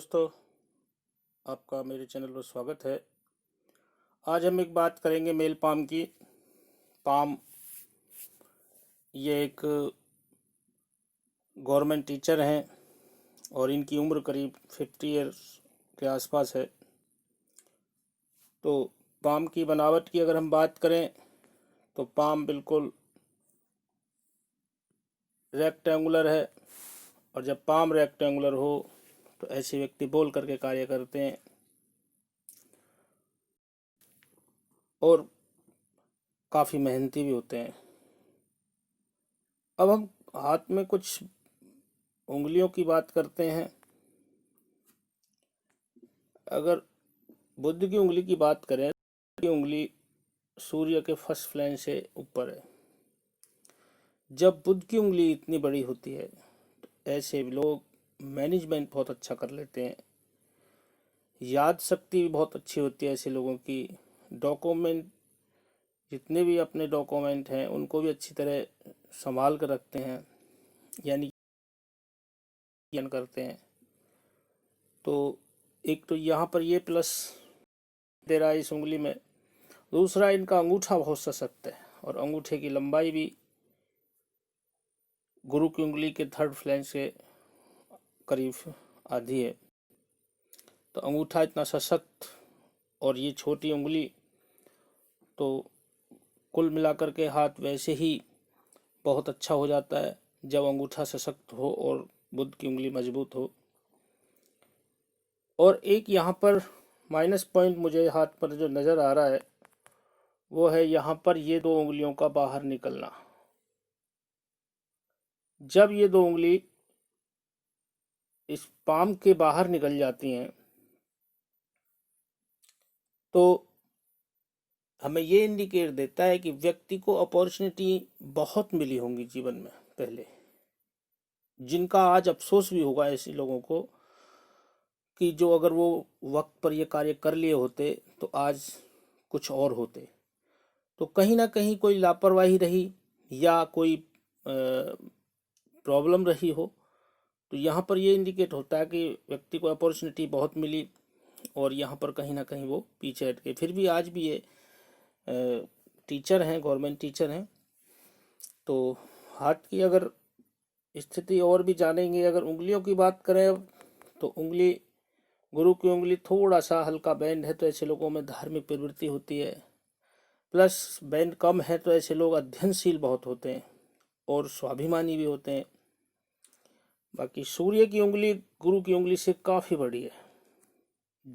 दोस्तों, आपका मेरे चैनल पर स्वागत है। आज हम एक बात करेंगे मेल पाम की। पाम ये एक गवर्नमेंट टीचर हैं और इनकी उम्र करीब 50 ईयर्स के आसपास है। तो पाम की बनावट की अगर हम बात करें तो पाम बिल्कुल रेक्टेंगुलर है, और जब पाम रेक्टेंगुलर हो तो ऐसे व्यक्ति बोल करके कार्य करते हैं और काफ़ी मेहनती भी होते हैं। अब हम हाथ में कुछ उंगलियों की बात करते हैं। अगर बुध की उंगली की बात करें, की उंगली सूर्य के फर्स्ट फ्लैंज से ऊपर है। जब बुध की उंगली इतनी बड़ी होती है तो ऐसे लोग मैनेजमेंट बहुत अच्छा कर लेते हैं, याद शक्ति भी बहुत अच्छी होती है ऐसे लोगों की। डॉक्यूमेंट, जितने भी अपने डॉक्यूमेंट हैं उनको भी अच्छी तरह संभाल कर रखते हैं, यानी करते हैं। तो एक तो यहाँ पर ये प्लस दे रहा है इस उंगली में। दूसरा, इनका अंगूठा बहुत सशक्त है और अंगूठे की लंबाई भी गुरु की उंगली के थर्ड फ्लैंज से करीब आधी है। तो अंगूठा इतना सशक्त और ये छोटी उंगली, तो कुल मिलाकर के हाथ वैसे ही बहुत अच्छा हो जाता है जब अंगूठा सशक्त हो और बुध की उंगली मजबूत हो। और एक यहाँ पर माइनस पॉइंट मुझे हाथ पर जो नज़र आ रहा है वो है यहाँ पर ये दो उंगलियों का बाहर निकलना। जब ये दो उंगली इस पाम के बाहर निकल जाती हैं तो हमें ये इंडिकेट देता है कि व्यक्ति को अपॉर्चुनिटी बहुत मिली होंगी जीवन में पहले, जिनका आज अफसोस भी होगा ऐसे लोगों को कि जो अगर वो वक्त पर ये कार्य कर लिए होते तो आज कुछ और होते। तो कहीं ना कहीं कोई लापरवाही रही या कोई प्रॉब्लम रही हो, तो यहाँ पर ये इंडिकेट होता है कि व्यक्ति को अपॉर्चुनिटी बहुत मिली और यहाँ पर कहीं ना कहीं वो पीछे हट गए। फिर भी आज भी ये टीचर हैं, गवर्नमेंट टीचर हैं। तो हाथ की अगर स्थिति और भी जानेंगे, अगर उंगलियों की बात करें तो उंगली, गुरु की उंगली थोड़ा सा हल्का बैंड है तो ऐसे लोगों में धार्मिक प्रवृत्ति होती है। प्लस बैंड कम है तो ऐसे लोग अध्ययनशील बहुत होते हैं और स्वाभिमानी भी होते हैं। बाकी सूर्य की उंगली गुरु की उंगली से काफ़ी बड़ी है।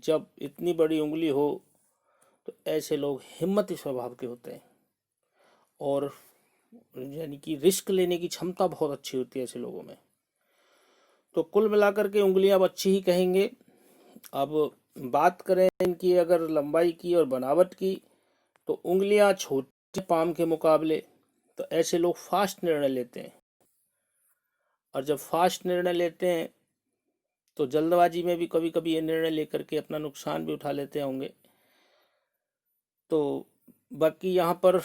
जब इतनी बड़ी उंगली हो तो ऐसे लोग हिम्मती स्वभाव के होते हैं और यानी कि रिस्क लेने की क्षमता बहुत अच्छी होती है ऐसे लोगों में। तो कुल मिलाकर के उंगलियां अब अच्छी ही कहेंगे। अब बात करें इनकी अगर लंबाई की और बनावट की, तो उंगलियां छोटी पाम के मुकाबले, तो ऐसे लोग फास्ट निर्णय लेते हैं। और जब फास्ट निर्णय लेते हैं तो जल्दबाजी में भी कभी कभी ये निर्णय लेकर के अपना नुकसान भी उठा लेते होंगे। तो बाकी यहाँ पर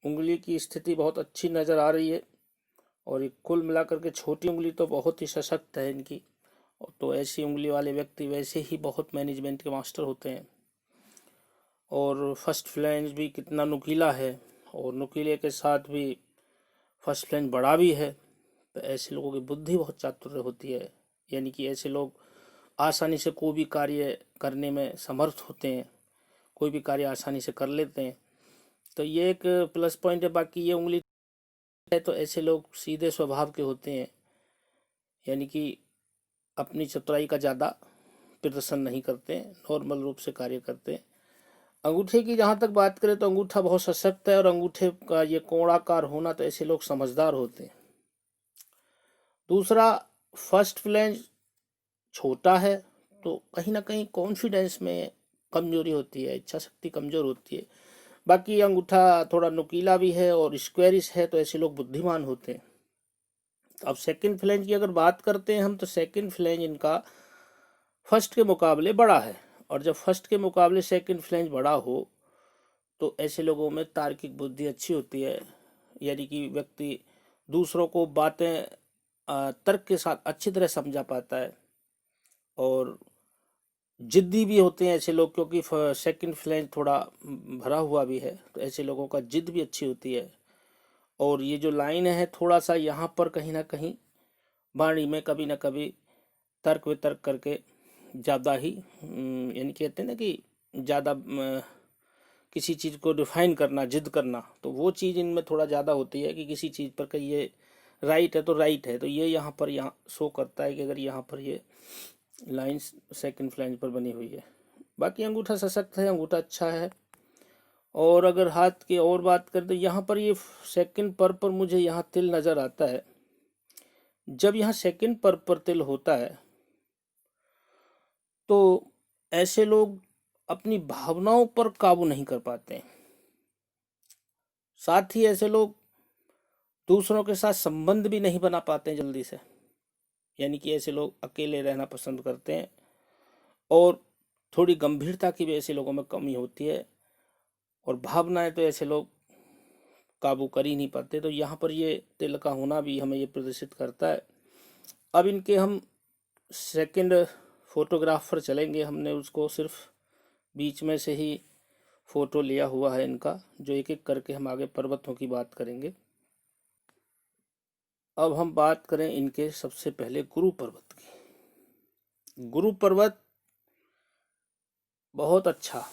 उंगली की स्थिति बहुत अच्छी नज़र आ रही है और कुल मिलाकर के छोटी उंगली तो बहुत ही सशक्त है इनकी। तो ऐसी उंगली वाले व्यक्ति वैसे ही बहुत मैनेजमेंट के मास्टर होते हैं। और फर्स्ट फ्लैंज भी कितना नुकीला है, और नुकीले के साथ भी फर्स्ट फ्लैंज बड़ा भी है। तो ऐसे लोगों की बुद्धि बहुत चातुर्य होती है, यानी कि ऐसे लोग आसानी से कोई भी कार्य करने में समर्थ होते हैं, कोई भी कार्य आसानी से कर लेते हैं। तो ये एक प्लस पॉइंट है। बाकी ये उंगली है तो ऐसे लोग सीधे स्वभाव के होते हैं, यानी कि अपनी चतुराई का ज़्यादा प्रदर्शन नहीं करते हैं, नॉर्मल रूप से कार्य करते हैं। अंगूठे की जहाँ तक बात करें तो अंगूठा बहुत सशक्त है और अंगूठे का ये कोणाकार होना, तो ऐसे लोग समझदार होते हैं। दूसरा, फर्स्ट फ्लैंज छोटा है तो कहीं ना कहीं कॉन्फिडेंस में कमजोरी होती है, इच्छा शक्ति कमजोर होती है। बाकी अंगूठा थोड़ा नुकीला भी है और स्क्वेरिश है तो ऐसे लोग बुद्धिमान होते हैं। तो अब सेकंड फ्लैंज की अगर बात करते हैं हम, तो सेकंड फ्लैंज इनका फर्स्ट के मुकाबले बड़ा है। और जब फर्स्ट के मुकाबले सेकंड फ्लैंज बड़ा हो तो ऐसे लोगों में तार्किक बुद्धि अच्छी होती है, यानी कि व्यक्ति दूसरों को बातें तर्क के साथ अच्छी तरह समझा पाता है। और जिद्दी भी होते हैं ऐसे लोग, क्योंकि सेकंड फ्लैंज थोड़ा भरा हुआ भी है, तो ऐसे लोगों का जिद भी अच्छी होती है। और ये जो लाइन है थोड़ा सा यहाँ पर कहीं ना कहीं वाणी में कभी ना कभी तर्क वितर्क करके ज़्यादा ही यानी कहते हैं ना कि ज़्यादा किसी चीज़ को डिफाइन करना, जिद करना, तो वो चीज़ इनमें थोड़ा ज़्यादा होती है कि किसी चीज़ पर कहीं ये राइट है तो राइट है, तो ये यहाँ पर यहाँ शो करता है कि अगर यहाँ पर ये लाइन सेकंड फ्लैंज पर बनी हुई है। बाकी अंगूठा सशक्त है, अंगूठा अच्छा है। और अगर हाथ की और बात करें तो यहाँ पर ये सेकंड पर मुझे यहाँ तिल नज़र आता है। जब यहाँ सेकंड पर तिल होता है तो ऐसे लोग अपनी भावनाओं पर काबू नहीं कर पाते हैं। साथ ही ऐसे लोग दूसरों के साथ संबंध भी नहीं बना पाते हैं जल्दी से, यानी कि ऐसे लोग अकेले रहना पसंद करते हैं और थोड़ी गंभीरता की भी ऐसे लोगों में कमी होती है, और भावनाएं तो ऐसे लोग काबू कर ही नहीं पाते। तो यहाँ पर ये तिल का होना भी हमें ये प्रदर्शित करता है। अब इनके हम सेकंड फोटोग्राफ पर चलेंगे। हमने उसको सिर्फ बीच में से ही फोटो लिया हुआ है इनका, जो एक एक करके हम आगे पर्वतों की बात करेंगे। अब हम बात करें इनके सबसे पहले गुरु पर्वत की। गुरु पर्वत बहुत अच्छा,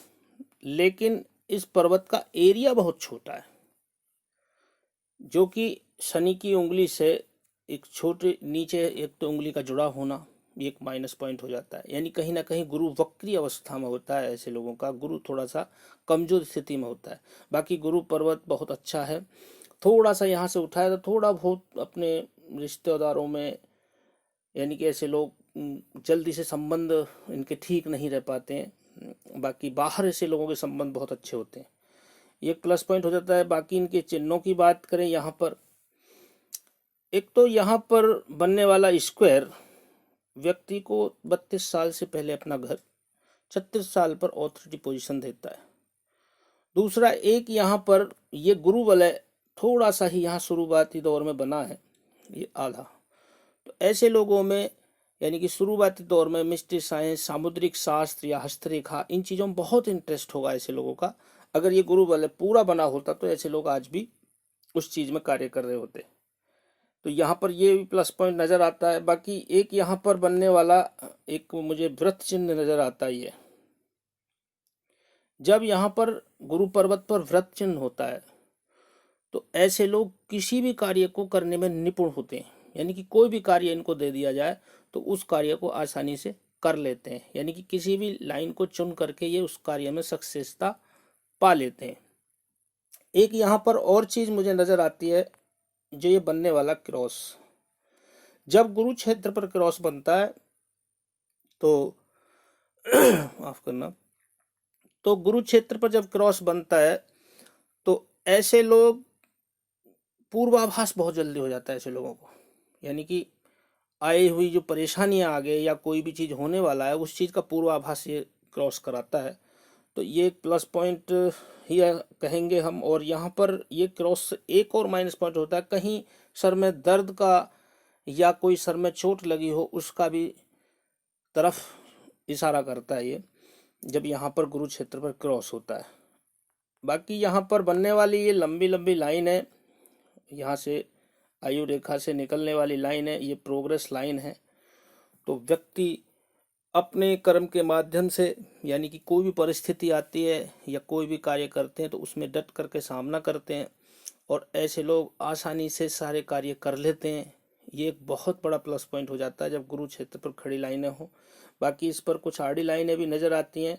लेकिन इस पर्वत का एरिया बहुत छोटा है, जो कि शनि की उंगली से एक छोटे नीचे एक तो उंगली का जुड़ा होना एक माइनस पॉइंट हो जाता है, यानी कहीं ना कहीं गुरु वक्री अवस्था में होता है। ऐसे लोगों का गुरु थोड़ा सा कमजोर स्थिति में होता है। बाकी गुरु पर्वत बहुत अच्छा है। थोड़ा सा यहाँ से उठाया तो थोड़ा बहुत अपने रिश्तेदारों में, यानी कि ऐसे लोग जल्दी से संबंध इनके ठीक नहीं रह पाते हैं। बाकी बाहर ऐसे लोगों के संबंध बहुत अच्छे होते हैं, ये प्लस पॉइंट हो जाता है। बाकी इनके चिन्हों की बात करें यहाँ पर, एक तो यहाँ पर बनने वाला स्क्वायर व्यक्ति को 32 साल से पहले अपना घर, 36 साल पर ऑथोरिटी पोजीशन देता है। दूसरा, एक यहाँ पर ये गुरु वलय थोड़ा सा ही यहाँ शुरुआती दौर में बना है, ये आधा। तो ऐसे लोगों में यानी कि शुरुआती दौर में मिस्ट्री साइंस, सामुद्रिक शास्त्र या हस्तरेखा, इन चीज़ों में बहुत इंटरेस्ट होगा ऐसे लोगों का। अगर ये गुरु वलय पूरा बना होता तो ऐसे लोग आज भी उस चीज़ में कार्य कर रहे होते। तो यहाँ पर ये भी प्लस पॉइंट नज़र आता है। बाकी एक यहाँ पर बनने वाला एक मुझे व्रत चिन्ह नज़र आता ही है। जब यहाँ पर गुरु पर्वत पर व्रत चिन्ह होता है तो ऐसे लोग किसी भी कार्य को करने में निपुण होते हैं, यानी कि कोई भी कार्य इनको दे दिया जाए तो उस कार्य को आसानी से कर लेते हैं, यानी कि किसी भी लाइन को चुन करके ये उस कार्य में सक्सेसता पा लेते हैं। एक यहाँ पर और चीज़ मुझे नज़र आती है, जो ये बनने वाला क्रॉस। जब गुरु क्षेत्र पर क्रॉस बनता है तो माफ करना, तो गुरु क्षेत्र पर जब क्रॉस बनता है तो ऐसे लोग पूर्वाभास बहुत जल्दी हो जाता है ऐसे लोगों को, यानी कि आई हुई जो परेशानियां आगे या कोई भी चीज़ होने वाला है उस चीज़ का पूर्वाभास ये क्रॉस कराता है। तो ये एक प्लस पॉइंट ही कहेंगे हम। और यहाँ पर ये क्रॉस एक और माइनस पॉइंट होता है, कहीं सर में दर्द का या कोई सर में चोट लगी हो उसका भी तरफ इशारा करता है ये, जब यहाँ पर गुरु क्षेत्र पर क्रॉस होता है। बाकी यहाँ पर बनने वाली ये लंबी लंबी लाइन है, यहाँ से आयु रेखा से निकलने वाली लाइन है, ये प्रोग्रेस लाइन है। तो व्यक्ति अपने कर्म के माध्यम से, यानी कि कोई भी परिस्थिति आती है या कोई भी कार्य करते हैं तो उसमें डट करके सामना करते हैं और ऐसे लोग आसानी से सारे कार्य कर लेते हैं। ये एक बहुत बड़ा प्लस पॉइंट हो जाता है जब गुरु क्षेत्र पर खड़ी लाइनें हो। बाकी इस पर कुछ आड़ी लाइनें भी नज़र आती हैं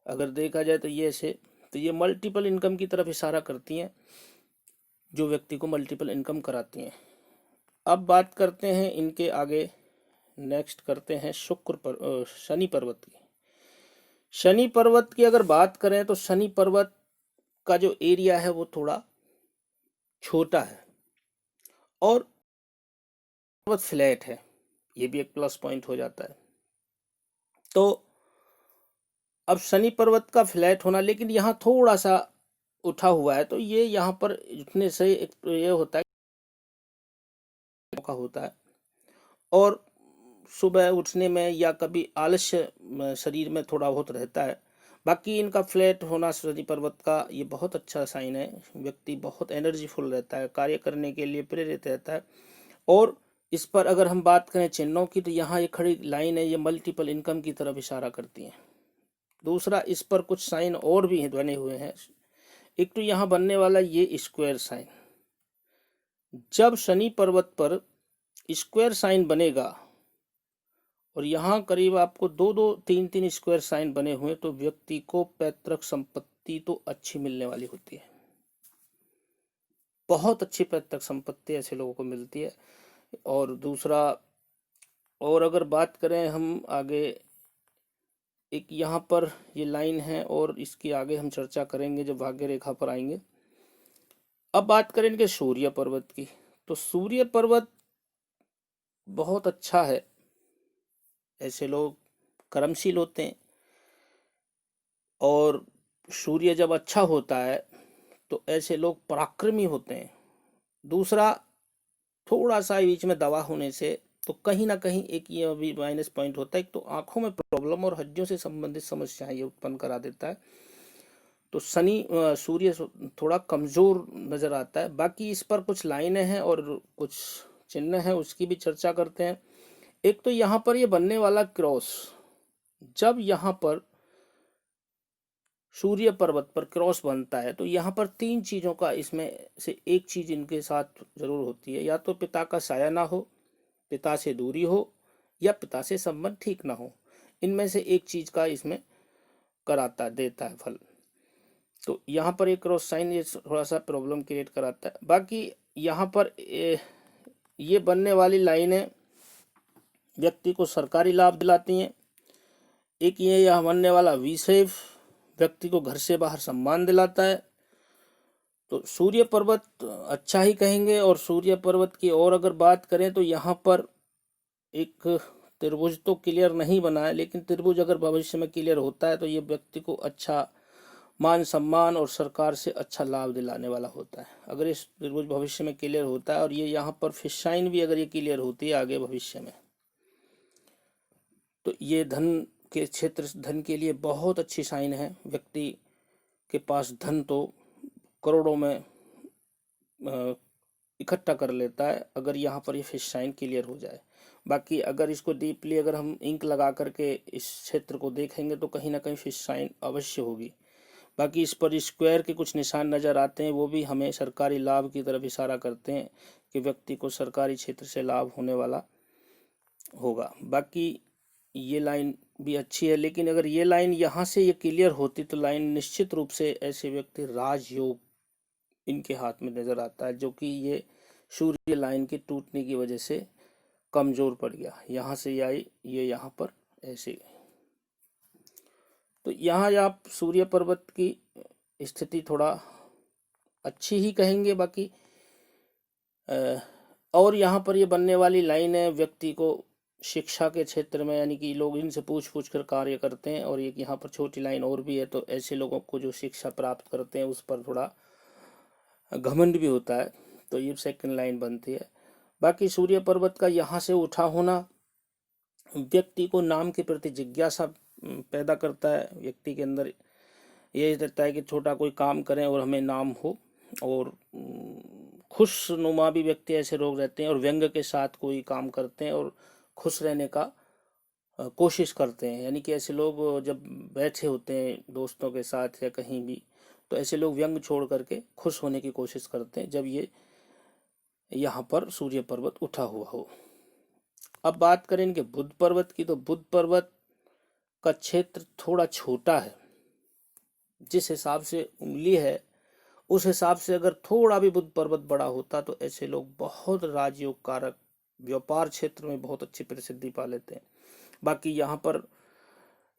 अगर देखा जाए तो ये ऐसे, तो ये मल्टीपल इनकम की तरफ इशारा करती हैं, जो व्यक्ति को मल्टीपल इनकम कराती हैं। अब बात करते हैं इनके आगे, नेक्स्ट करते हैं शनि पर्वत की। शनि पर्वत की अगर बात करें तो शनि पर्वत का जो एरिया है वो थोड़ा छोटा है और पर्वत फ्लैट है, ये भी एक प्लस पॉइंट हो जाता है। तो अब शनि पर्वत का फ्लैट होना, लेकिन यहाँ थोड़ा सा उठा हुआ है, तो ये यहाँ पर उठने से एक ये होता है का होता है। और सुबह उठने में या कभी आलस्य शरीर में थोड़ा बहुत रहता है। बाकी इनका फ्लैट होना शनि पर्वत का ये बहुत अच्छा साइन है। व्यक्ति बहुत एनर्जीफुल रहता है, कार्य करने के लिए प्रेरित रहता है। और इस पर अगर हम बात करें चिन्हों की, तो यहाँ ये खड़ी लाइन है, ये मल्टीपल इनकम की तरफ इशारा करती है। दूसरा, इस पर कुछ साइन और भी बने हुए हैं। एक तो यहाँ बनने वाला ये स्क्वायर साइन, जब शनि पर्वत पर स्क्वायर साइन बनेगा और यहाँ करीब आपको 2-2, 3-3 स्क्वायर साइन बने हुए, तो व्यक्ति को पैतृक संपत्ति तो अच्छी मिलने वाली होती है। बहुत अच्छी पैतृक संपत्ति ऐसे लोगों को मिलती है। और दूसरा, और अगर बात करें हम आगे, एक यहाँ पर ये लाइन है और इसकी आगे हम चर्चा करेंगे जब भाग्य रेखा पर आएंगे। अब बात करें इनके सूर्य पर्वत की, तो सूर्य पर्वत बहुत अच्छा है। ऐसे लोग कर्मशील होते हैं और सूर्य जब अच्छा होता है तो ऐसे लोग पराक्रमी होते हैं। दूसरा, थोड़ा सा बीच में दवा होने से तो कहीं ना कहीं एक ये अभी माइनस पॉइंट होता है। एक तो आंखों में प्रॉब्लम और हड्डियों से संबंधित समस्याएं ये उत्पन्न करा देता है। तो शनि सूर्य थोड़ा कमजोर नजर आता है। बाकी इस पर कुछ लाइनें हैं और कुछ चिन्ह हैं, उसकी भी चर्चा करते हैं। एक तो यहाँ पर ये बनने वाला क्रॉस, जब यहाँ पर सूर्य पर्वत पर क्रॉस बनता है तो यहाँ पर 3 चीजों का इसमें से एक चीज इनके साथ जरूर होती है। या तो पिता का साया ना हो, पिता से दूरी हो, या पिता से संबंध ठीक ना हो। इनमें से एक चीज का इसमें कराता देता है फल। तो यहाँ पर एक क्रॉस साइन ये थोड़ा सा प्रॉब्लम क्रिएट कराता है। बाकी यहाँ पर ये बनने वाली लाइनें व्यक्ति को सरकारी लाभ दिलाती हैं। एक ये यह बनने वाला वी-शेप व्यक्ति को घर से बाहर सम्मान दिलाता है। तो सूर्य पर्वत अच्छा ही कहेंगे। और सूर्य पर्वत की और अगर बात करें तो यहाँ पर एक त्रिभुज तो क्लियर नहीं बना है, लेकिन त्रिभुज अगर भविष्य में क्लियर होता है तो ये व्यक्ति को अच्छा मान सम्मान और सरकार से अच्छा लाभ दिलाने वाला होता है। अगर इस त्रिभुज भविष्य में क्लियर होता है और ये यहाँ पर फिश साइन भी अगर ये क्लियर होती है आगे भविष्य में, तो ये धन के क्षेत्र, धन के लिए बहुत अच्छी साइन है। व्यक्ति के पास धन तो करोड़ों में इकट्ठा कर लेता है अगर यहाँ पर ये फिश साइन क्लियर हो जाए। बाकी अगर इसको डीपली अगर हम इंक लगा करके इस क्षेत्र को देखेंगे तो कहीं ना कहीं फिश साइन अवश्य होगी। बाकी इस पर स्क्वायर के कुछ निशान नजर आते हैं, वो भी हमें सरकारी लाभ की तरफ इशारा करते हैं कि व्यक्ति को सरकारी क्षेत्र से लाभ होने वाला होगा। बाकी ये लाइन भी अच्छी है, लेकिन अगर ये लाइन यहाँ से ये क्लियर होती तो लाइन निश्चित रूप से ऐसे व्यक्ति राजयोग इनके हाथ में नजर आता है, जो कि ये सूर्य लाइन के टूटने की वजह से कमजोर पड़ गया। यहाँ से ये आई, ये यहाँ पर ऐसे। तो यहाँ आप सूर्य पर्वत की स्थिति थोड़ा अच्छी ही कहेंगे। बाकी और यहाँ पर ये बनने वाली लाइन है व्यक्ति को शिक्षा के क्षेत्र में, यानी कि लोग इनसे पूछ पूछ कर कार्य करते हैं। और एक यहाँ पर छोटी लाइन और भी है, तो ऐसे लोगों को जो शिक्षा प्राप्त करते हैं उस पर थोड़ा घमंड भी होता है, तो ये सेकंड लाइन बनती है। बाकी सूर्य पर्वत का यहाँ से उठा होना व्यक्ति को नाम के प्रति जिज्ञासा पैदा करता है। व्यक्ति के अंदर ये रहता है कि छोटा कोई काम करें और हमें नाम हो। और खुशनुमा भी व्यक्ति ऐसे लोग रहते हैं और व्यंग के साथ कोई काम करते हैं और खुश रहने का कोशिश करते हैं। यानी कि ऐसे लोग जब बैठे होते हैं दोस्तों के साथ या कहीं भी, तो ऐसे लोग व्यंग छोड़ करके खुश होने की कोशिश करते हैं जब ये यहाँ पर सूर्य पर्वत उठा हुआ हो। अब बात करें इनके बुध पर्वत की, तो बुध पर्वत का क्षेत्र थोड़ा छोटा है। जिस हिसाब से उंगली है उस हिसाब से अगर थोड़ा भी बुध पर्वत बड़ा होता तो ऐसे लोग बहुत राजयोग कारक व्यापार क्षेत्र में बहुत अच्छी प्रसिद्धि पा लेते हैं। बाकी यहाँ पर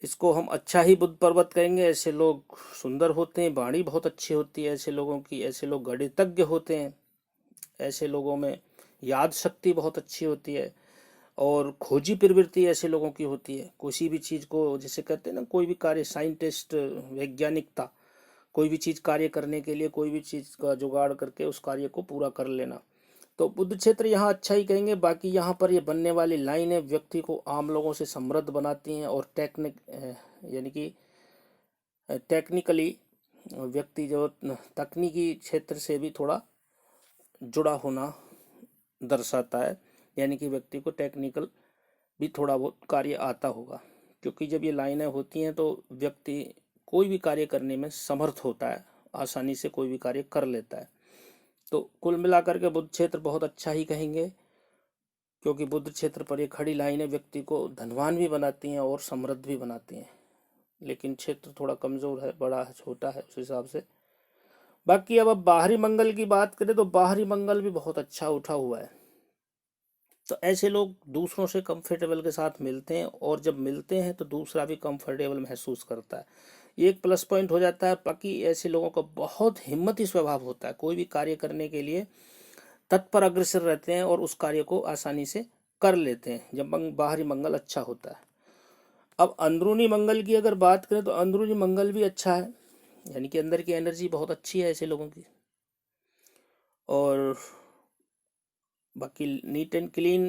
इसको हम अच्छा ही बुध पर्वत कहेंगे। ऐसे लोग सुंदर होते हैं, वाणी बहुत अच्छी होती है ऐसे लोगों की। ऐसे लोग गणितज्ञ होते हैं। ऐसे लोगों में याद शक्ति बहुत अच्छी होती है और खोजी प्रवृत्ति ऐसे लोगों की होती है। किसी भी चीज़ को, जैसे कहते हैं ना, कोई भी कार्य, साइंटिस्ट, वैज्ञानिकता, कोई भी चीज़ कार्य करने के लिए कोई भी चीज़ का जुगाड़ करके उस कार्य को पूरा कर लेना। तो बुध क्षेत्र यहाँ अच्छा ही कहेंगे। बाकी यहाँ पर ये बनने वाली लाइनें व्यक्ति को आम लोगों से समृद्ध बनाती हैं और यानी कि टेक्निकली व्यक्ति जो तकनीकी क्षेत्र से भी थोड़ा जुड़ा होना दर्शाता है, यानी कि व्यक्ति को टेक्निकल भी थोड़ा बहुत कार्य आता होगा, क्योंकि जब ये लाइनें होती हैं तो व्यक्ति कोई भी कार्य करने में समर्थ होता है, आसानी से कोई भी कार्य कर लेता है। तो कुल मिलाकर के बुध क्षेत्र बहुत अच्छा ही कहेंगे, क्योंकि बुध क्षेत्र पर ये खड़ी लाइनें व्यक्ति को धनवान भी बनाती हैं और समृद्ध भी बनाती हैं। लेकिन क्षेत्र थोड़ा कमजोर है, बड़ा है, छोटा है, उस हिसाब से। बाकी अब बाहरी मंगल की बात करें तो बाहरी मंगल भी बहुत अच्छा उठा हुआ है। तो ऐसे लोग दूसरों से कंफर्टेबल के साथ मिलते हैं, और जब मिलते हैं तो दूसरा भी कंफर्टेबल महसूस करता है, ये एक प्लस पॉइंट हो जाता है। बाकी ऐसे लोगों का बहुत हिम्मती स्वभाव होता है, कोई भी कार्य करने के लिए तत्पर अग्रसर रहते हैं और उस कार्य को आसानी से कर लेते हैं जब बाहरी मंगल अच्छा होता है। अब अंदरूनी मंगल की अगर बात करें तो अंदरूनी मंगल भी अच्छा है, यानी कि अंदर की एनर्जी बहुत अच्छी है ऐसे लोगों की। और बाकी नीट एंड क्लीन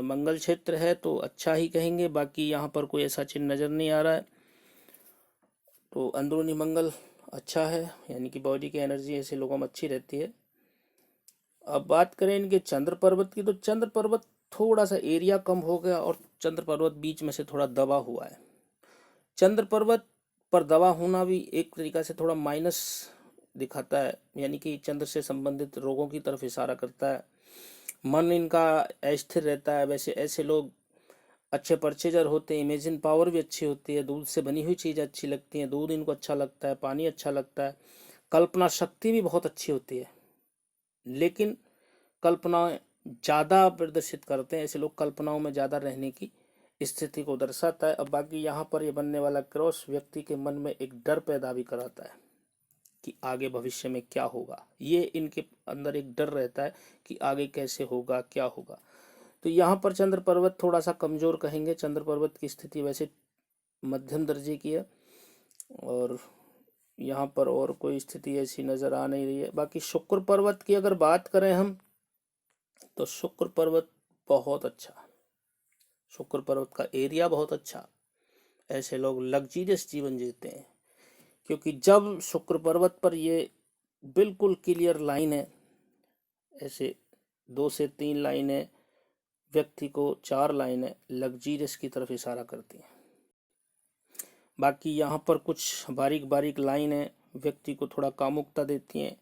मंगल क्षेत्र है तो अच्छा ही कहेंगे। बाकी यहाँ पर कोई ऐसा चिन्ह नज़र नहीं आ रहा है, तो अंदरूनी मंगल अच्छा है, यानी कि बॉडी की एनर्जी ऐसे लोगों में अच्छी रहती है। अब बात करें इनके चंद्र पर्वत की, तो चंद्र पर्वत थोड़ा सा एरिया कम हो गया और चंद्र पर्वत बीच में से थोड़ा दबा हुआ है। चंद्र पर्वत पर दबा होना भी एक तरीका से थोड़ा माइनस दिखाता है, यानी कि चंद्र से संबंधित रोगों की तरफ इशारा करता है। मन इनका अस्थिर रहता है। वैसे ऐसे लोग अच्छे परचेजर होते हैं, इमेजिन पावर भी अच्छी होती है, दूध से बनी हुई चीज़ अच्छी लगती है, दूध इनको अच्छा लगता है, पानी अच्छा लगता है, कल्पना शक्ति भी बहुत अच्छी होती है। लेकिन कल्पना ज़्यादा प्रदर्शित करते हैं ऐसे लोग, कल्पनाओं में ज़्यादा रहने की स्थिति को दर्शाता है। अब बाकी यहाँ पर ये बनने वाला क्रॉस व्यक्ति के मन में एक डर पैदा भी कराता है कि आगे भविष्य में क्या होगा, ये इनके अंदर एक डर रहता है कि आगे कैसे होगा, क्या होगा। तो यहाँ पर चंद्र पर्वत थोड़ा सा कमजोर कहेंगे। चंद्र पर्वत की स्थिति वैसे मध्यम दर्जे की है, और यहाँ पर और कोई स्थिति ऐसी नज़र आ नहीं रही है। बाकी शुक्र पर्वत की अगर बात करें हम, तो शुक्र पर्वत बहुत अच्छा, शुक्र पर्वत का एरिया बहुत अच्छा। ऐसे लोग लग्जीरियस जीवन जीते हैं, क्योंकि जब शुक्र पर्वत पर ये बिल्कुल क्लियर लाइन है, ऐसे 2 से 3 लाइनें व्यक्ति को 4 लाइनें लग्जीरियस की तरफ इशारा करती हैं। बाकी यहाँ पर कुछ बारीक बारीक लाइनें व्यक्ति को थोड़ा कामुकता देती हैं,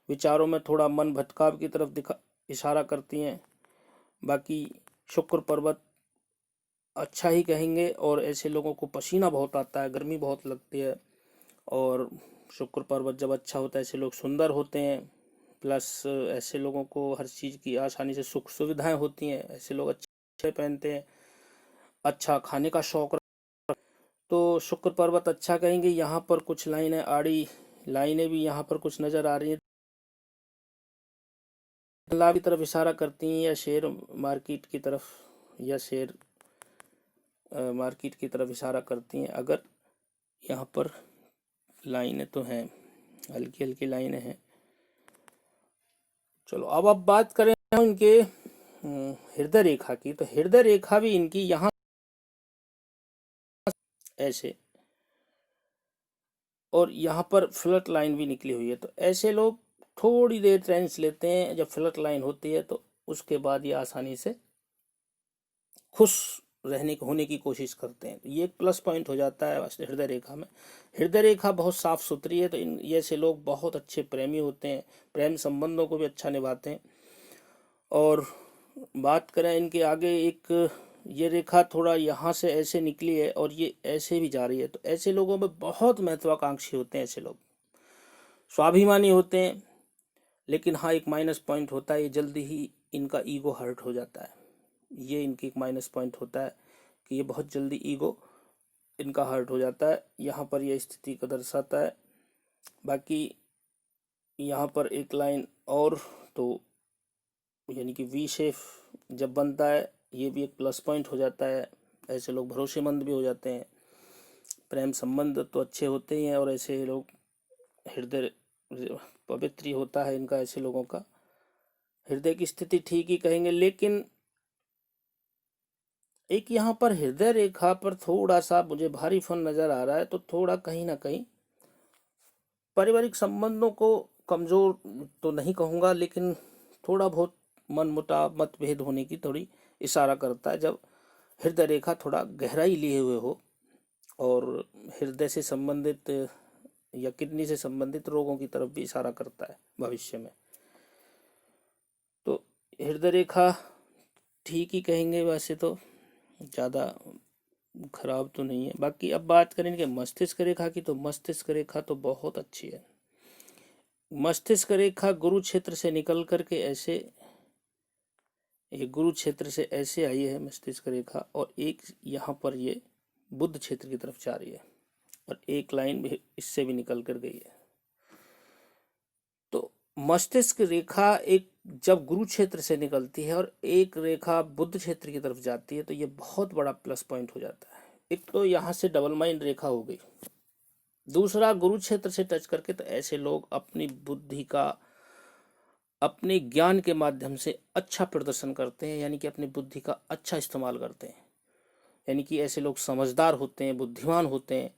विचारों में थोड़ा मन भटकाव की तरफ इशारा करती हैं। बाकी शुक्र पर्वत अच्छा ही कहेंगे, और ऐसे लोगों को पसीना बहुत आता है, गर्मी बहुत लगती है, और शुक्र पर्वत जब अच्छा होता है ऐसे लोग सुंदर होते हैं। प्लस ऐसे लोगों को हर चीज़ की आसानी से सुख सुविधाएं होती हैं, ऐसे लोग अच्छे पहनते हैं, अच्छा खाने का शौक। तो शुक्र पर्वत अच्छा कहेंगे। यहाँ पर कुछ लाइनें आड़ी लाइनें भी यहाँ पर कुछ नज़र आ रही हैं, लाभ की तरफ इशारा करती हैं, या शेयर मार्केट की तरफ, या शेयर मार्केट की तरफ इशारा करती हैं। अगर यहाँ पर लाइनें तो हैं, हल्की हल्की लाइनें हैं। चलो अब बात करें इनके हृदय रेखा की, तो हृदय रेखा भी इनकी यहाँ ऐसे, और यहाँ पर फ्लट लाइन भी निकली हुई है। तो ऐसे लोग थोड़ी देर ट्रेंस लेते हैं, जब फ्लट लाइन होती है तो उसके बाद ये आसानी से खुश होने की कोशिश करते हैं। तो ये एक प्लस पॉइंट हो जाता है हृदय रेखा में। हृदय रेखा बहुत साफ सुथरी है, तो ये से लोग बहुत अच्छे प्रेमी होते हैं, प्रेम संबंधों को भी अच्छा निभाते हैं। और बात करें इनके आगे, एक ये रेखा थोड़ा यहाँ से ऐसे निकली है और ये ऐसे भी जा रही है, तो ऐसे लोगों में बहुत महत्वाकांक्षी होते हैं, ऐसे लोग स्वाभिमानी होते हैं। लेकिन हाँ, एक माइनस पॉइंट होता है, ये जल्दी ही इनका ईगो हर्ट हो जाता है। ये इनकी एक माइनस पॉइंट होता है कि ये बहुत जल्दी ईगो इनका हर्ट हो जाता है, यहाँ पर यह स्थिति को दर्शाता है। बाकी यहाँ पर एक लाइन और, तो यानी कि वी शेप जब बनता है, ये भी एक प्लस पॉइंट हो जाता है। ऐसे लोग भरोसेमंद भी हो जाते हैं, प्रेम संबंध तो अच्छे होते ही हैं, और ऐसे लोग हृदय पवित्र होता है इनका, ऐसे लोगों का। हृदय की स्थिति ठीक ही कहेंगे, लेकिन एक यहाँ पर हृदय रेखा पर थोड़ा सा मुझे भारीपन नजर आ रहा है। तो थोड़ा कहीं ना कहीं पारिवारिक संबंधों को कमजोर तो नहीं कहूँगा, लेकिन थोड़ा बहुत मनमुटाव मतभेद होने की थोड़ी इशारा करता है, जब हृदय रेखा थोड़ा गहराई लिए हुए हो और हृदय से संबंधित या किडनी से संबंधित रोगों की तरफ भी इशारा करता है भविष्य में। तो हृदय रेखा ठीक ही कहेंगे, वैसे तो ज़्यादा खराब तो नहीं है। बाकी अब बात करेंगे मस्तिष्क रेखा की, तो मस्तिष्क रेखा तो बहुत अच्छी है। मस्तिष्क रेखा गुरु क्षेत्र से निकल करके ऐसे, ये गुरु क्षेत्र से ऐसे आई है मस्तिष्क रेखा, और एक यहाँ पर ये बुध क्षेत्र की तरफ जा रही है, और एक लाइन भी इससे भी निकल कर गई है। तो मस्तिष्क रेखा एक जब गुरु क्षेत्र से निकलती है और एक रेखा बुध क्षेत्र की तरफ जाती है, तो ये बहुत बड़ा प्लस पॉइंट हो जाता है। एक तो यहाँ से डबल माइंड रेखा हो गई, दूसरा गुरु क्षेत्र से टच करके, तो ऐसे लोग अपनी बुद्धि का अपने ज्ञान के माध्यम से अच्छा प्रदर्शन करते हैं, यानी कि अपनी बुद्धि का अच्छा इस्तेमाल करते हैं, यानी कि ऐसे लोग समझदार होते हैं, बुद्धिमान होते हैं।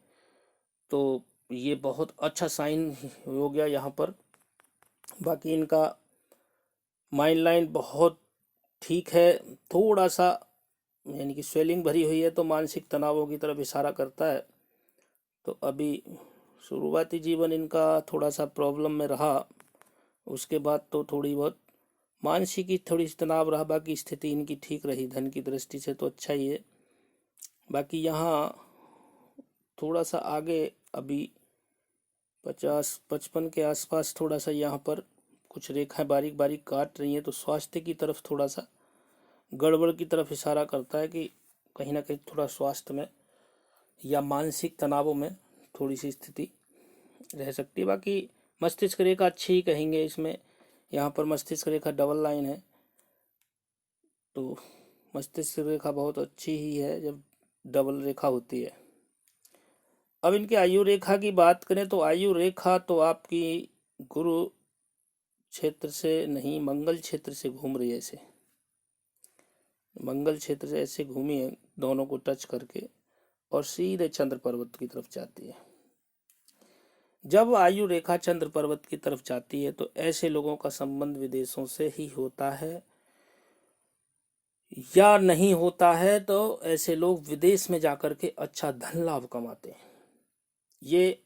तो ये बहुत अच्छा साइन हो गया यहाँ पर। बाकी इनका माइंड लाइन बहुत ठीक है, थोड़ा सा यानी कि स्वेलिंग भरी हुई है, तो मानसिक तनावों की तरफ इशारा करता है। तो अभी शुरुआती जीवन इनका थोड़ा सा प्रॉब्लम में रहा, उसके बाद तो थोड़ी बहुत मानसिक ही थोड़ी तनाव रहा, बाकी स्थिति इनकी ठीक रही, धन की दृष्टि से तो अच्छा ही है। बाकी यहाँ थोड़ा सा आगे अभी 50-55 के आसपास थोड़ा सा यहाँ पर कुछ रेखाएं बारीक बारीक काट रही हैं, तो स्वास्थ्य की तरफ थोड़ा सा गड़बड़ की तरफ इशारा करता है कि कहीं ना कहीं थोड़ा स्वास्थ्य में या मानसिक तनावों में थोड़ी सी स्थिति रह सकती है। बाकी मस्तिष्क रेखा अच्छी ही कहेंगे इसमें, यहाँ पर मस्तिष्क रेखा डबल लाइन है, तो मस्तिष्क रेखा बहुत अच्छी ही है जब डबल रेखा होती है। अब इनकी आयु रेखा की बात करें, तो आयु रेखा तो आपकी गुरु क्षेत्र से नहीं, मंगल क्षेत्र से घूम रही है, ऐसे मंगल क्षेत्र से ऐसे घूमी है, दोनों को टच करके, और सीधे चंद्र पर्वत की तरफ जाती है। जब आयु रेखा चंद्र पर्वत की तरफ जाती है, तो ऐसे लोगों का संबंध विदेशों से ही होता है, या नहीं होता है तो ऐसे लोग विदेश में जाकर के अच्छा धन लाभ कमाते हैं। ये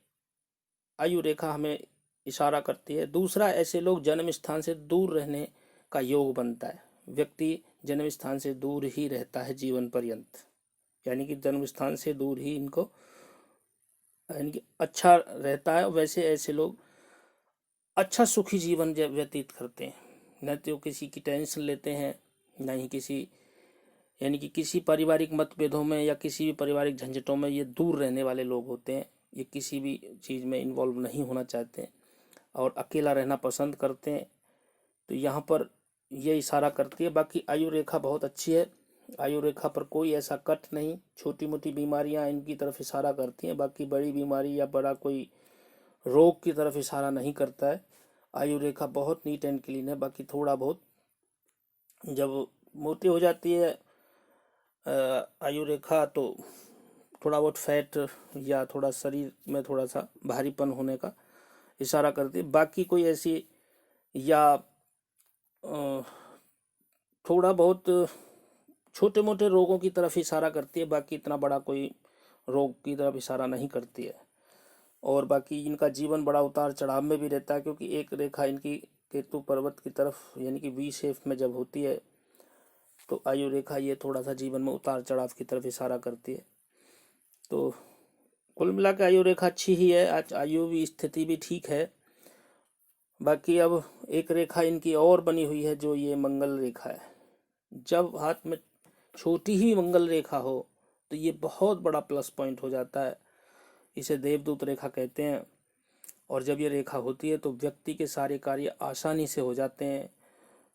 आयु रेखा हमें इशारा करती है। दूसरा, ऐसे लोग जन्म स्थान से दूर रहने का योग बनता है। व्यक्ति जन्म स्थान से दूर ही रहता है जीवन पर्यंत, यानी कि जन्म स्थान से दूर ही इनको यानी कि अच्छा रहता है। वैसे ऐसे लोग अच्छा सुखी जीवन व्यतीत करते हैं, न तो किसी की टेंशन लेते हैं, न ही किसी यानी कि किसी पारिवारिक मतभेदों में या किसी भी पारिवारिक झंझटों में ये दूर रहने वाले लोग होते हैं। ये किसी भी चीज़ में इन्वॉल्व नहीं होना चाहते हैं और अकेला रहना पसंद करते हैं। तो यहाँ पर ये इशारा करती है। बाकी आयु रेखा बहुत अच्छी है, आयु रेखा पर कोई ऐसा कट नहीं, छोटी मोटी बीमारियाँ इनकी तरफ इशारा करती हैं, बाकी बड़ी बीमारी या बड़ा कोई रोग की तरफ इशारा नहीं करता है। आयु रेखा बहुत नीट एंड क्लीन है। बाकी थोड़ा बहुत जब मोटी हो जाती है आयु रेखा, तो थोड़ा बहुत फैट या थोड़ा शरीर में थोड़ा सा भारीपन होने का इशारा करती है। बाकी कोई ऐसी या थोड़ा बहुत छोटे मोटे रोगों की तरफ इशारा करती है, बाकी इतना बड़ा कोई रोग की तरफ इशारा नहीं करती है। और बाकी इनका जीवन बड़ा उतार चढ़ाव में भी रहता है, क्योंकि एक रेखा इनकी केतु पर्वत की तरफ यानी कि वी शेप में जब होती है, तो आयु रेखा ये थोड़ा सा जीवन में उतार चढ़ाव की तरफ इशारा करती है। तो कुल मिला के आयु रेखा अच्छी ही है, आज आयु भी स्थिति भी ठीक है। बाकी अब एक रेखा इनकी और बनी हुई है, जो ये मंगल रेखा है। जब हाथ में छोटी ही मंगल रेखा हो तो ये बहुत बड़ा प्लस पॉइंट हो जाता है, इसे देवदूत रेखा कहते हैं। और जब ये रेखा होती है तो व्यक्ति के सारे कार्य आसानी से हो जाते हैं,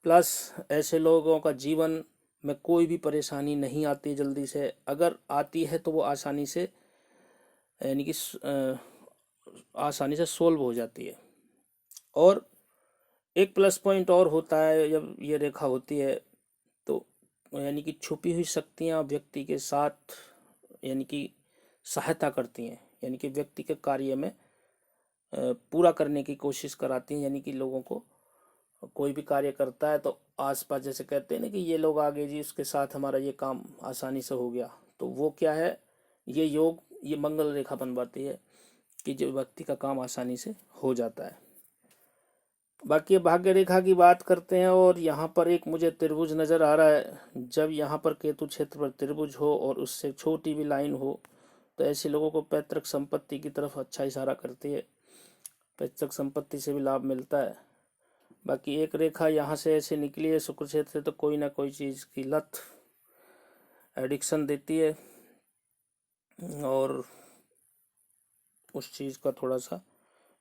प्लस ऐसे लोगों का जीवन में कोई भी परेशानी नहीं आती जल्दी से, अगर आती है तो वो आसानी से यानी कि आसानी से सोल्व हो जाती है। और एक प्लस पॉइंट और होता है जब ये रेखा होती है तो यानी कि छुपी हुई शक्तियाँ व्यक्ति के साथ यानी कि सहायता करती हैं, यानी कि व्यक्ति के कार्य में पूरा करने की कोशिश कराती हैं। यानी कि लोगों को कोई भी कार्य करता है तो आसपास जैसे कहते हैं ना कि ये लोग आगे जी उसके साथ हमारा ये काम आसानी से हो गया, तो वो क्या है, ये योग, ये मंगल रेखा बनवाती है कि जो व्यक्ति का काम आसानी से हो जाता है। बाकी भाग्य रेखा की बात करते हैं और यहाँ पर एक मुझे त्रिभुज नज़र आ रहा है। जब यहाँ पर केतु क्षेत्र पर त्रिभुज हो और उससे छोटी भी लाइन हो तो ऐसे लोगों को पैतृक संपत्ति की तरफ अच्छा इशारा करती है, पैतृक संपत्ति से भी लाभ मिलता है। बाकी एक रेखा यहाँ से ऐसे निकली है शुक्र क्षेत्र से, तो कोई ना कोई चीज़ की लत, एडिक्शन देती है और उस चीज़ का थोड़ा सा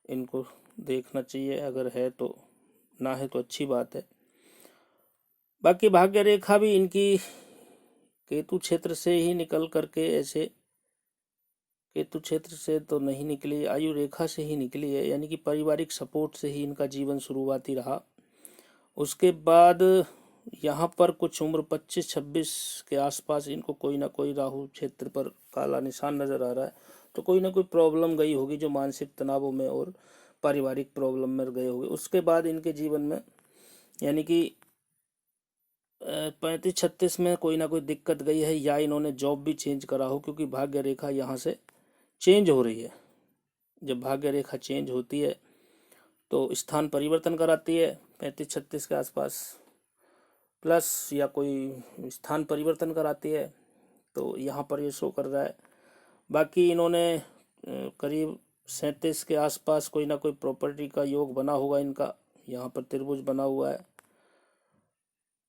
इनको देखना चाहिए, अगर है तो, ना है तो अच्छी बात है। बाकी भाग्य रेखा भी इनकी केतु क्षेत्र से ही निकल करके, ऐसे केतु क्षेत्र से तो नहीं निकली, आयु रेखा से ही निकली है, यानी कि पारिवारिक सपोर्ट से ही इनका जीवन शुरुआती रहा। उसके बाद यहाँ पर कुछ उम्र 25-26 के आसपास इनको कोई ना कोई राहु क्षेत्र पर काला निशान नज़र आ रहा है, तो कोई ना कोई प्रॉब्लम गई होगी जो मानसिक तनावों में और पारिवारिक प्रॉब्लम में गए होंगे। उसके बाद इनके जीवन में यानी कि 35-36 में कोई ना कोई दिक्कत गई है, या इन्होंने जॉब भी चेंज करा हो, क्योंकि भाग्य रेखा यहाँ से चेंज हो रही है। जब भाग्य रेखा चेंज होती है तो स्थान परिवर्तन कराती है 35-36 के आसपास, प्लस या कोई स्थान परिवर्तन कराती है, तो यहाँ पर ये शो कर रहा है। बाकी इन्होंने करीब 37 के आसपास कोई ना कोई प्रॉपर्टी का योग बना होगा इनका, यहाँ पर त्रिभुज बना हुआ है।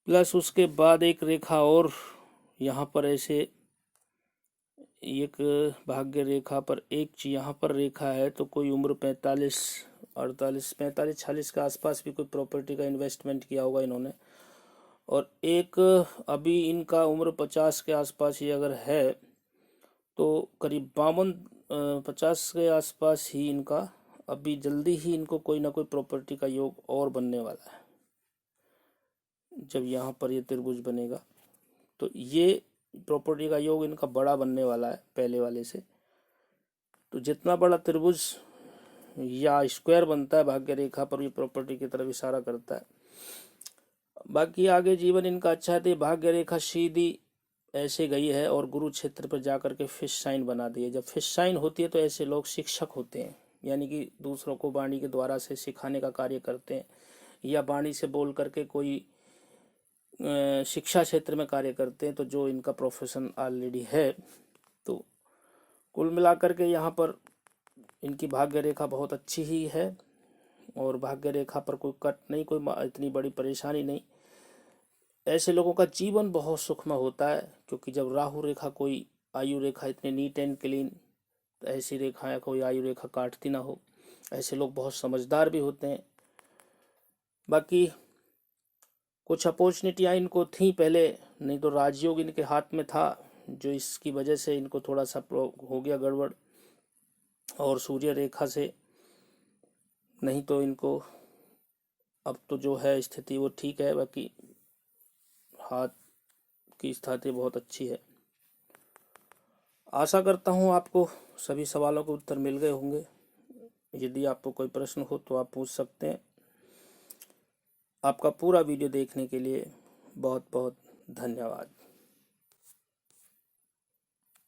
प्लस उसके बाद एक रेखा और यहाँ पर ऐसे एक भाग्य रेखा पर एक यहाँ पर रेखा है, तो कोई उम्र 45-46 के आसपास भी कोई प्रॉपर्टी का इन्वेस्टमेंट किया होगा इन्होंने। और एक अभी इनका उम्र 50 के आसपास ही अगर है तो करीब 52-50 के आसपास ही इनका, अभी जल्दी ही इनको कोई ना कोई प्रॉपर्टी का योग और बनने वाला है। जब यहाँ पर ये त्रिभुज बनेगा तो ये प्रॉपर्टी का योग इनका बड़ा बनने वाला है पहले वाले से। तो जितना बड़ा त्रिभुज या स्क्वायर बनता है भाग्य रेखा पर, ये प्रॉपर्टी की तरफ इशारा करता है। बाकी आगे जीवन इनका अच्छा है। तो भाग्य रेखा सीधी ऐसे गई है और गुरु क्षेत्र पर जाकर के फिश साइन बना दी है। जब फिश साइन होती है तो ऐसे लोग शिक्षक होते हैं, यानी कि दूसरों को वाणी के द्वारा से सिखाने का कार्य करते हैं, या वाणी से बोल करके कोई शिक्षा क्षेत्र में कार्य करते हैं, तो जो इनका प्रोफेशन ऑलरेडी है। तो कुल मिलाकर के यहाँ पर इनकी भाग्य रेखा बहुत अच्छी ही है और भाग्य रेखा पर कोई कट नहीं, कोई इतनी बड़ी परेशानी नहीं। ऐसे लोगों का जीवन बहुत सुखमय होता है, क्योंकि जब राहु रेखा, कोई आयु रेखा इतने नीट एंड क्लीन, तो ऐसी रेखाएं कोई आयु रेखा काटती ना हो। ऐसे लोग बहुत समझदार भी होते हैं। बाकी कुछ अपॉर्चुनिटियाँ इनको थी पहले, नहीं तो राजयोग इनके हाथ में था, जो इसकी वजह से इनको थोड़ा सा हो गया गड़बड़, और सूर्य रेखा से, नहीं तो इनको अब तो जो है स्थिति वो ठीक है। बाकी हाथ की स्थिति बहुत अच्छी है। आशा करता हूँ आपको सभी सवालों के उत्तर मिल गए होंगे। यदि आपको कोई प्रश्न हो तो आप पूछ सकते हैं। आपका पूरा वीडियो देखने के लिए बहुत बहुत धन्यवाद।